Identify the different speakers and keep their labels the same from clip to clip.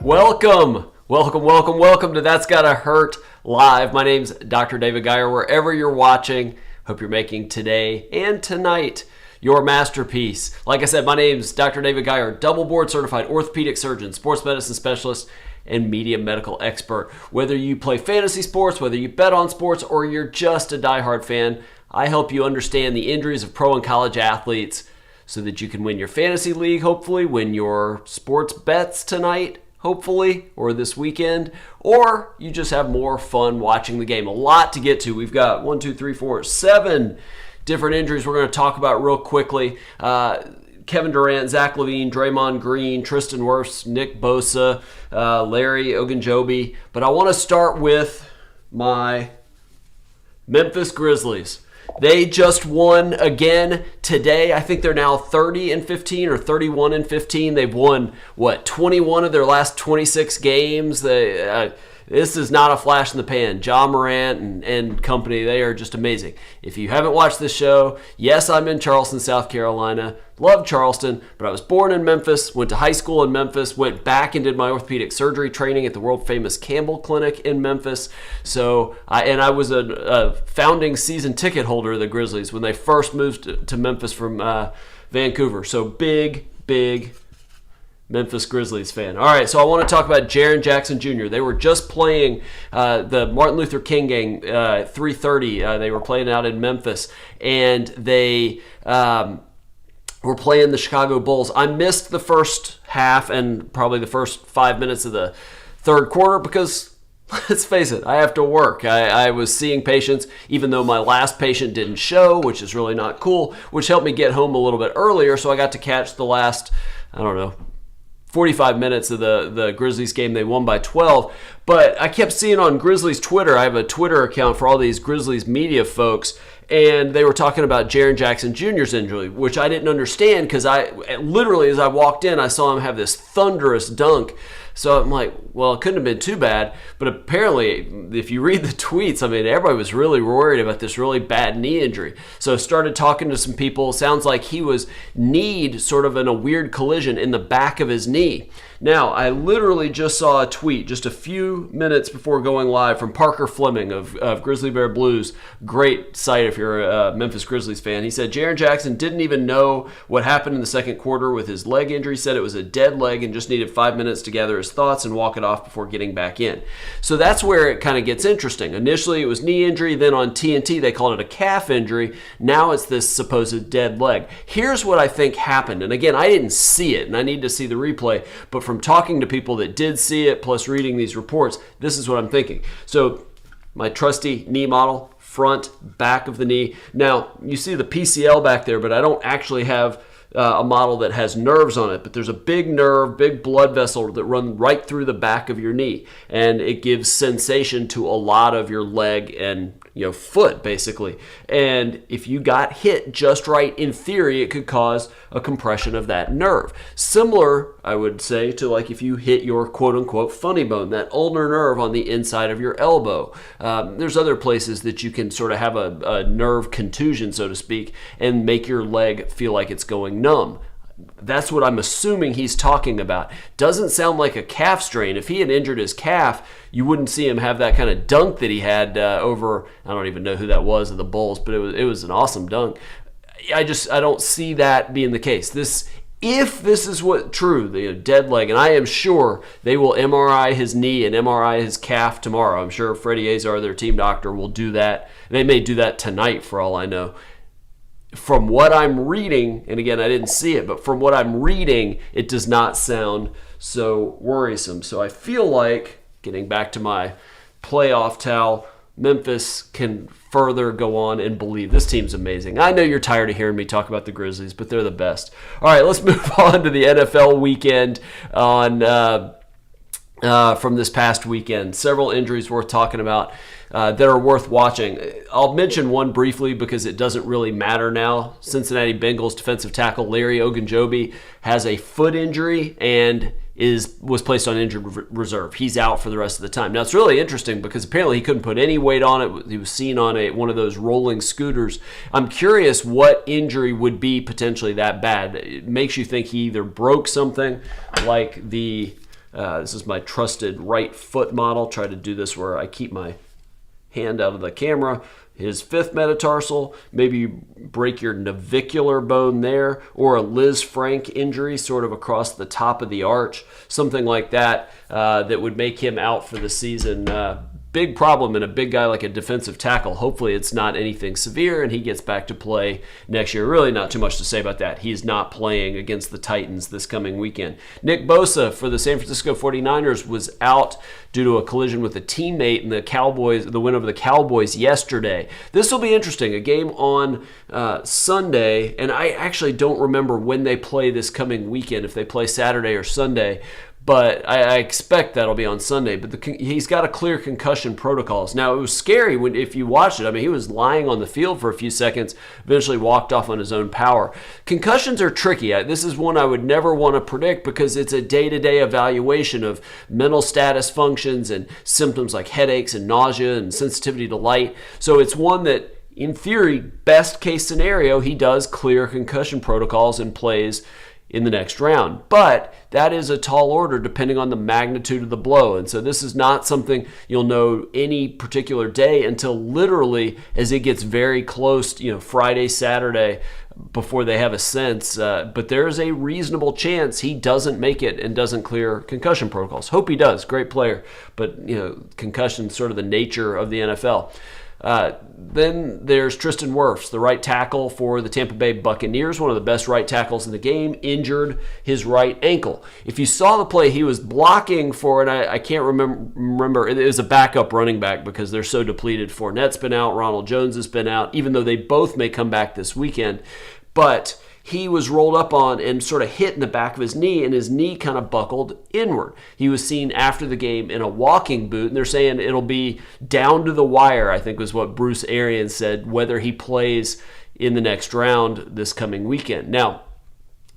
Speaker 1: Welcome to That's Gotta Hurt Live. My name's Dr. David Geier. Wherever you're watching, hope you're making today and tonight your masterpiece. Like I said, my name's Dr. David Geier, double board certified orthopedic surgeon, sports medicine specialist, and media medical expert. Whether you play fantasy sports, whether you bet on sports, or you're just a diehard fan, I help you understand the injuries of pro and college athletes so that you can win your fantasy league, hopefully, win your sports bets tonight, hopefully, or this weekend, or you just have more fun watching the game. A lot to get to. We've got 7 different injuries we're going to talk about real quickly. Kevin Durant, Zach Lavine, Draymond Green, Tristan Wirfs, Nick Bosa, Larry Ogunjobi. But I want to start with my Memphis Grizzlies. They just won again today. I think they're now 30-15 or 31-15. They've won, 21 of their last 26 games. This is not a flash in the pan. Ja Morant and company, they are just amazing. If you haven't watched this show, yes, I'm in Charleston, South Carolina. Love Charleston, but I was born in Memphis, went to high school in Memphis, went back and did my orthopedic surgery training at the world-famous Campbell Clinic in Memphis. I was a founding season ticket holder of the Grizzlies when they first moved to Memphis from Vancouver. So big Memphis Grizzlies fan. All right, so I want to talk about Jaren Jackson Jr. They were just playing the Martin Luther King game, 3:30. They were playing out in Memphis, and they were playing the Chicago Bulls. I missed the first half and probably the first 5 minutes of the third quarter because, let's face it, I have to work. I was seeing patients, even though my last patient didn't show, which is really not cool, which helped me get home a little bit earlier, so I got to catch the last, 45 minutes of the Grizzlies game. They won by 12. But I kept seeing on Grizzlies Twitter, I have a Twitter account for all these Grizzlies media folks, and they were talking about Jaren Jackson Jr.'s injury, which I didn't understand because I literally, as I walked in, I saw him have this thunderous dunk. So I'm like, well, it couldn't have been too bad. But apparently, if you read the tweets, everybody was really worried about this really bad knee injury. So I started talking to some people. Sounds like he was kneed sort of in a weird collision in the back of his knee. Now, I literally just saw a tweet just a few minutes before going live from Parker Fleming of Grizzly Bear Blues. Great site if you're a Memphis Grizzlies fan. He said Jaren Jackson didn't even know what happened in the second quarter with his leg injury. He said it was a dead leg and just needed 5 minutes to gather his thoughts and walk it off before getting back in. So that's where it kind of gets interesting. Initially, it was knee injury. Then on TNT, they called it a calf injury. Now it's this supposed dead leg. Here's what I think happened. And again, I didn't see it, and I need to see the replay. But from talking to people that did see it, plus reading these reports, this is what I'm thinking. So my trusty knee model, front, back of the knee. Now, you see the PCL back there, but I don't actually have a model that has nerves on it, but there's a big nerve, big blood vessel that runs right through the back of your knee, and it gives sensation to a lot of your leg and foot, basically. And if you got hit just right, in theory, it could cause a compression of that nerve. Similar, I would say, to like if you hit your quote-unquote funny bone, that ulnar nerve on the inside of your elbow. There's other places that you can sort of have a nerve contusion, so to speak, and make your leg feel like it's going numb. That's what I'm assuming he's talking about. Doesn't sound like a calf strain. If he had injured his calf, you wouldn't see him have that kind of dunk that he had over, I don't even know who that was of the Bulls, but it was an awesome dunk. I don't see that being the case. If this is what true, the dead leg, and I am sure they will MRI his knee and MRI his calf tomorrow. I'm sure Freddie Azar, their team doctor, will do that. They may do that tonight for all I know. From what I'm reading, and again, I didn't see it, but from what I'm reading, it does not sound so worrisome. So I feel like, getting back to my playoff towel, Memphis can further go on and believe this team's amazing. I know you're tired of hearing me talk about the Grizzlies, but they're the best. All right, let's move on to the NFL weekend from this past weekend. Several injuries worth talking about that are worth watching. I'll mention one briefly because it doesn't really matter now. Cincinnati Bengals defensive tackle Larry Ogunjobi has a foot injury and was placed on injured reserve. He's out for the rest of the time. Now, it's really interesting because apparently he couldn't put any weight on it. He was seen on one of those rolling scooters. I'm curious what injury would be potentially that bad. It makes you think he either broke something like the This is my trusted right foot model. Try to do this where I keep my hand out of the camera. His fifth metatarsal, maybe you break your navicular bone there, or a Liz Frank injury sort of across the top of the arch, something like that, that would make him out for the season. Big problem in a big guy like a defensive tackle. Hopefully it's not anything severe and he gets back to play next year. Really not too much to say about that. He's not playing against the Titans this coming weekend. Nick Bosa for the San Francisco 49ers was out due to a collision with a teammate in the win over the Cowboys yesterday. This will be interesting. A game on Sunday, and I actually don't remember when they play this coming weekend, if they play Saturday or Sunday. But I expect that'll be on Sunday. But he's got to clear concussion protocols. Now, it was scary if you watched it. I mean, he was lying on the field for a few seconds, eventually walked off on his own power. Concussions are tricky. This is one I would never want to predict because it's a day-to-day evaluation of mental status functions and symptoms like headaches and nausea and sensitivity to light. So it's one that, in theory, best case scenario, he does clear concussion protocols and plays in the next round. But that is a tall order depending on the magnitude of the blow. And so this is not something you'll know any particular day until literally as it gets very close, Friday, Saturday, before they have a sense. But there's a reasonable chance he doesn't make it and doesn't clear concussion protocols. Hope he does. Great player. But, concussion is sort of the nature of the NFL. Then there's Tristan Wirfs, the right tackle for the Tampa Bay Buccaneers, one of the best right tackles in the game, injured his right ankle. If you saw the play, he was blocking for, and I can't remember, it was a backup running back because they're so depleted. Fournette's been out, Ronald Jones has been out, even though they both may come back this weekend. But he was rolled up on and sort of hit in the back of his knee, and his knee kind of buckled inward. He was seen after the game in a walking boot, and they're saying it'll be down to the wire, I think was what Bruce Arians said, whether he plays in the next round this coming weekend. Now,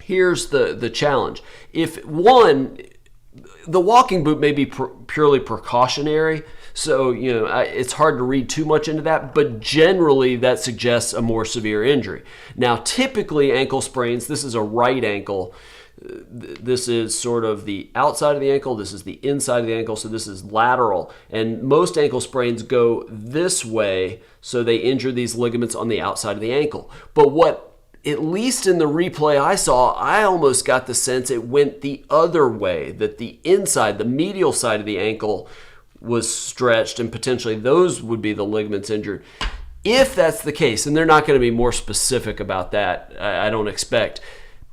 Speaker 1: here's the challenge. If the walking boot may be purely precautionary, so, it's hard to read too much into that, but generally that suggests a more severe injury. Now, typically ankle sprains, this is a right ankle. This is sort of the outside of the ankle. This is the inside of the ankle, so this is lateral. And most ankle sprains go this way, so they injure these ligaments on the outside of the ankle. But what, at least in the replay I saw, I almost got the sense it went the other way, that the inside, the medial side of the ankle was stretched, and potentially those would be the ligaments injured. If that's the case, and they're not going to be more specific about that, I don't expect,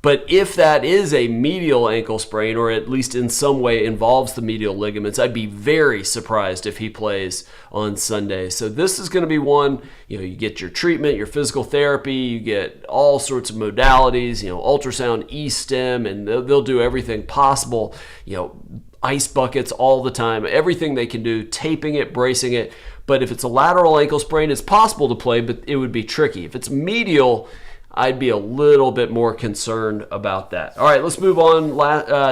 Speaker 1: but if that is a medial ankle sprain, or at least in some way involves the medial ligaments, I'd be very surprised if he plays on Sunday. So this is going to be one, you get your treatment, your physical therapy, you get all sorts of modalities, ultrasound, E-stim, and they'll do everything possible, ice buckets all the time, everything they can do, taping it, bracing it. But if it's a lateral ankle sprain, it's possible to play, but it would be tricky. If it's medial, I'd be a little bit more concerned about that. All right, let's move on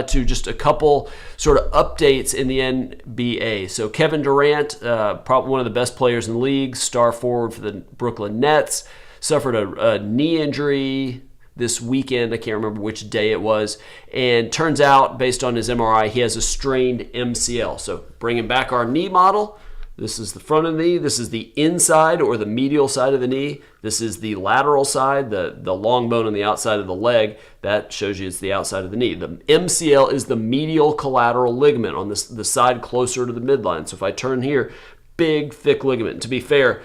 Speaker 1: to just a couple sort of updates in the NBA. So Kevin Durant, probably one of the best players in the league, star forward for the Brooklyn Nets, suffered a knee injury this weekend. I can't remember which day it was. And turns out, based on his MRI, he has a strained MCL. So bringing back our knee model, this is the front of the knee. This is the inside or the medial side of the knee. This is the lateral side, the long bone on the outside of the leg. That shows you it's the outside of the knee. The MCL is the medial collateral ligament on the side closer to the midline. So if I turn here, big, thick ligament. And to be fair,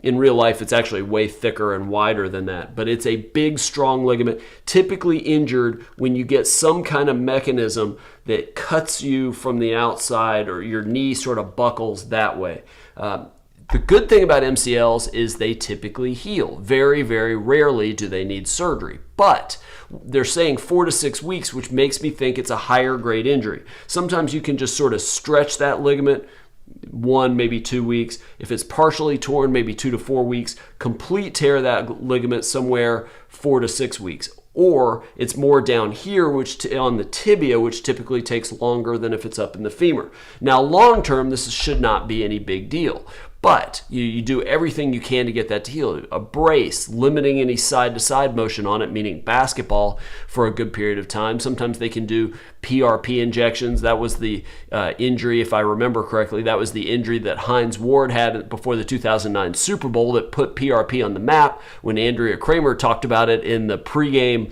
Speaker 1: in real life, it's actually way thicker and wider than that. But it's a big, strong ligament, typically injured when you get some kind of mechanism that cuts you from the outside or your knee sort of buckles that way. The good thing about MCLs is they typically heal. Very, very rarely do they need surgery. But they're saying 4 to 6 weeks, which makes me think it's a higher grade injury. Sometimes you can just sort of stretch that ligament, 1, maybe 2 weeks. If it's partially torn, maybe 2 to 4 weeks. Complete tear of that ligament somewhere 4 to 6 weeks. Or it's more down here, which on the tibia, which typically takes longer than if it's up in the femur. Now, long term, this should not be any big deal. But you do everything you can to get that to heal. A brace, limiting any side-to-side motion on it, meaning basketball, for a good period of time. Sometimes they can do PRP injections. That was the injury, if I remember correctly, that was the injury that Hines Ward had before the 2009 Super Bowl that put PRP on the map when Andrea Kramer talked about it in the pregame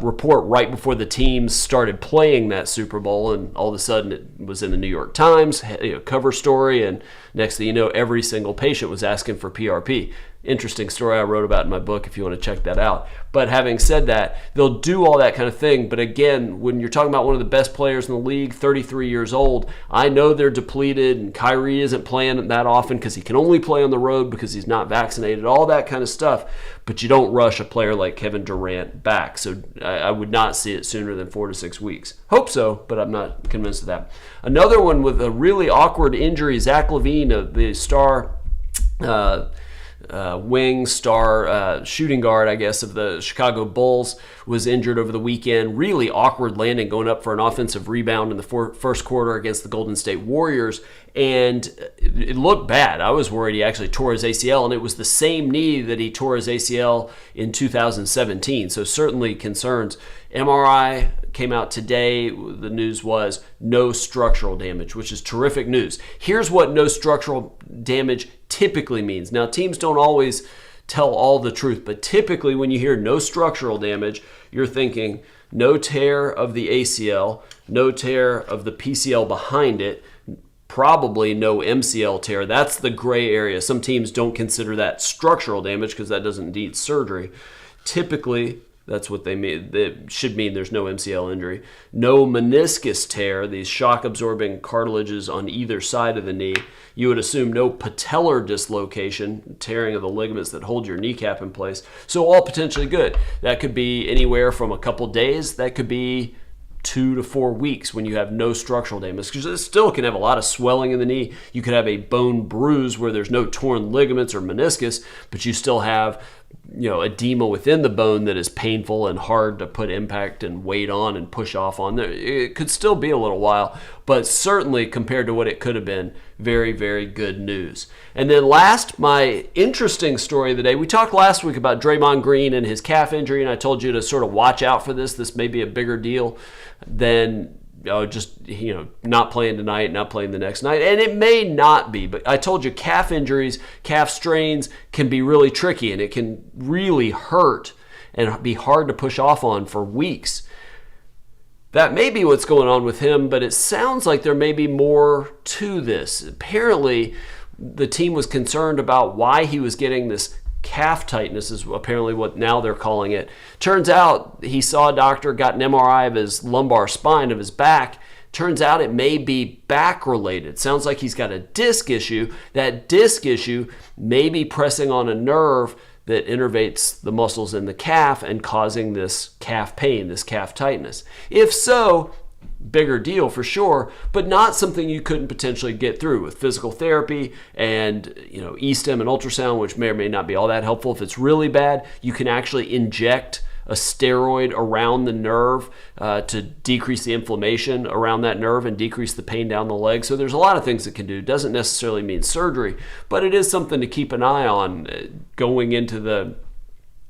Speaker 1: report right before the teams started playing that Super Bowl, and all of a sudden it was in the New York Times, cover story, and next thing you know, every single patient was asking for PRP. Interesting story I wrote about in my book if you want to check that out. But having said that, they'll do all that kind of thing. But again, when you're talking about one of the best players in the league, 33 years old, I know they're depleted and Kyrie isn't playing that often because he can only play on the road because he's not vaccinated, all that kind of stuff. But you don't rush a player like Kevin Durant back. So I would not see it sooner than 4 to 6 weeks. Hope so, but I'm not convinced of that. Another one with a really awkward injury, Zach Lavine, the star shooting guard, I guess, of the Chicago Bulls, was injured over the weekend. Really awkward landing going up for an offensive rebound in the first quarter against the Golden State Warriors, and it looked bad. I was worried he actually tore his ACL, and it was the same knee that he tore his ACL in 2017, so certainly concerns. MRI came out today. The news was no structural damage, which is terrific news. Here's what no structural damage typically means. Now, teams don't always tell all the truth, but typically when you hear no structural damage, you're thinking no tear of the ACL, no tear of the PCL behind it, probably no MCL tear. That's the gray area. Some teams don't consider that structural damage because that doesn't need surgery. Typically, that's what they mean. It should mean there's no MCL injury. No meniscus tear, these shock-absorbing cartilages on either side of the knee. You would assume no patellar dislocation, tearing of the ligaments that hold your kneecap in place. So all potentially good. That could be anywhere from a couple days. That could be 2 to 4 weeks when you have no structural damage, because it still can have a lot of swelling in the knee. You could have a bone bruise where there's no torn ligaments or meniscus, but you still have edema within the bone that is painful and hard to put impact and weight on and push off on. It could still be a little while, but certainly compared to what it could have been, very, very good news. And then last, my interesting story of the day. We talked last week about Draymond Green and his calf injury, and I told you to sort of watch out for this. This may be a bigger deal than not playing tonight, not playing the next night. And it may not be, but I told you calf injuries, calf strains can be really tricky, and it can really hurt and be hard to push off on for weeks. That may be what's going on with him, but it sounds like there may be more to this. Apparently, the team was concerned about why he was getting this calf tightness, is apparently what now they're calling it. Turns out he saw a doctor, got an MRI of his lumbar spine, of his back. Turns out it may be back related. Sounds like he's got a disc issue. That disc issue may be pressing on a nerve that innervates the muscles in the calf and causing this calf pain, this calf tightness. If so, bigger deal for sure, but not something you couldn't potentially get through with physical therapy and E-stim and ultrasound, which may or may not be all that helpful. If it's really bad, you can actually inject a steroid around the nerve to decrease the inflammation around that nerve and decrease the pain down the leg. So there's a lot of things it can do. It doesn't necessarily mean surgery, but it is something to keep an eye on going into the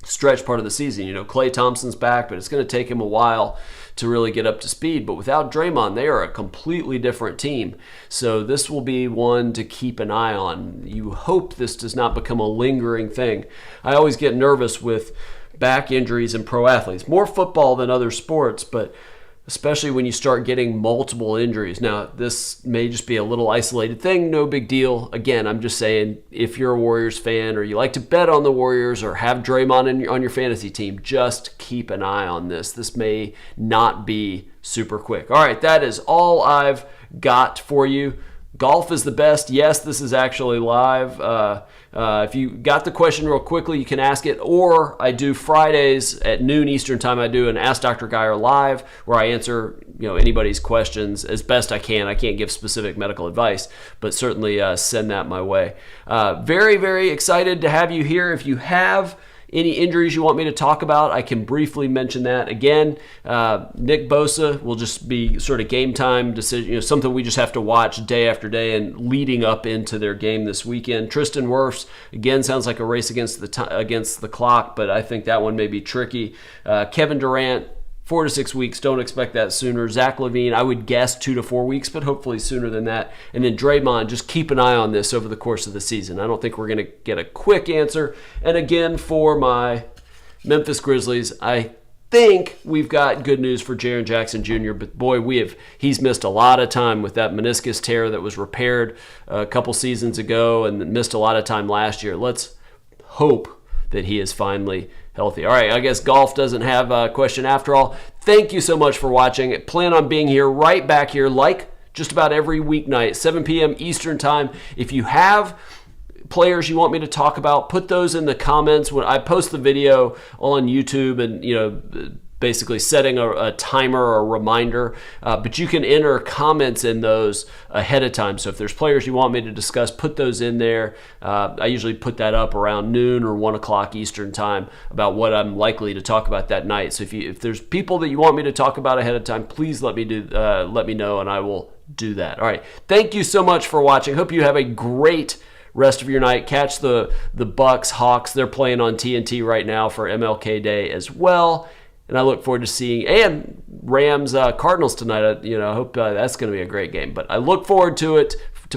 Speaker 1: stretch part of the season. Klay Thompson's back, but it's going to take him a while to really get up to speed. But without Draymond, they are a completely different team. So this will be one to keep an eye on. You hope this does not become a lingering thing. I always get nervous with back injuries in pro athletes, more football than other sports, but especially when you start getting multiple injuries. Now, this may just be a little isolated thing, no big deal. Again, I'm just saying, if you're a Warriors fan or you like to bet on the Warriors or have Draymond on your fantasy team, just keep an eye on this. This may not be super quick. All right, that is all I've got for you. Golf is the best. Yes, this is actually live. If you got the question real quickly, you can ask it. Or I do Fridays at noon Eastern time. I do an Ask Dr. Geier live where I answer anybody's questions as best I can. I can't give specific medical advice, but certainly send that my way. Very, very excited to have you here. If you have any injuries you want me to talk about, I can briefly mention that. Again, Nick Bosa will just be sort of game time decision, something we just have to watch day after day and leading up into their game this weekend. Tristan Wirfs, again, sounds like a race against the clock, but I think that one may be tricky. Kevin Durant, 4 to 6 weeks. Don't expect that sooner. Zach Lavine, I would guess 2 to 4 weeks, but hopefully sooner than that. And then Draymond, just keep an eye on this over the course of the season. I don't think we're going to get a quick answer. And again, for my Memphis Grizzlies, I think we've got good news for Jaren Jackson Jr., but boy, he's missed a lot of time with that meniscus tear that was repaired a couple seasons ago and missed a lot of time last year. Let's hope that he is finally healthy. All right, I guess golf doesn't have a question after all. Thank you so much for watching. Plan on being here, right back here, like just about every weeknight, 7 p.m. Eastern time. If you have players you want me to talk about, put those in the comments. When I post the video on YouTube, and basically setting a timer or a reminder, but you can enter comments in those ahead of time. So if there's players you want me to discuss, put those in there. I usually put that up around noon or 1 o'clock Eastern time about what I'm likely to talk about that night. So if there's people that you want me to talk about ahead of time, please let me know, and I will do that. All right, thank you so much for watching. Hope you have a great rest of your night. Catch the Bucks, Hawks. They're playing on TNT right now for MLK Day as well. And I look forward to seeing, and Rams, Cardinals tonight. I hope that's going to be a great game. But I look forward to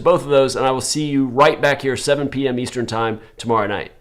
Speaker 1: both of those, and I will see you right back here, 7 p.m. Eastern time tomorrow night.